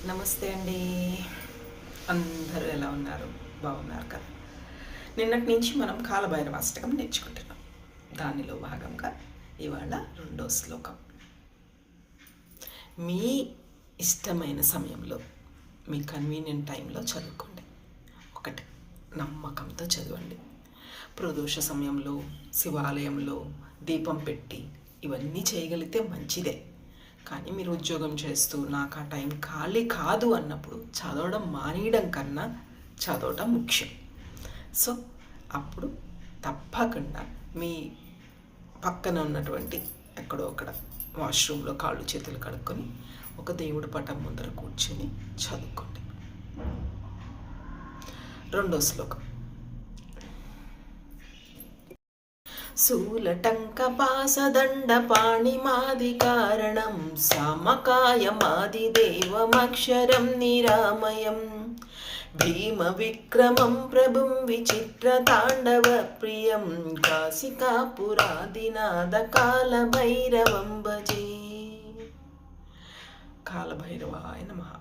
నమస్తే అండి. అందరూ ఎలా ఉన్నారు? బాగున్నారు కదా? నిన్నటి నుంచి మనం కాలభైరవ అష్టకం నేర్చుకుంటున్నాం. దానిలో భాగంగా ఇవాళ 2వ శ్లోకం. మీ ఇష్టమైన సమయంలో, మీ కన్వీనియంట్ టైంలో చదువుకోండి. ఒకటి, నమ్మకంతో చదవండి. ప్రదోష సమయంలో, శివాలయంలో దీపం పెట్టి ఇవన్నీ చేయగలిగితే మంచిదే. కానీ మీరు ఉద్యోగం చేస్తూ నాకు ఆ టైం ఖాళీ కాదు అన్నప్పుడు చదవడం మానేయడం కన్నా చదవడం ముఖ్యం. సో అప్పుడు తప్పకుండా మీ పక్కన ఉన్నటువంటి ఎక్కడో అక్కడ వాష్రూమ్లో కాళ్ళు చేతులు కడుక్కొని ఒక దేవుడి పటం ముందర కూర్చొని చదువుకోండి. 2వ శ్లోకం. శూలటంకపాసదండపాణిమాదికారణం సామకాయమాదిదేవమక్షరం నిరామయం భీమవిక్రమం ప్రభుం విచిత్రతాండవప్రియం కాశికాపురాదినాథ కాలభైరవం భజే. కాలభైరవాయ నమః.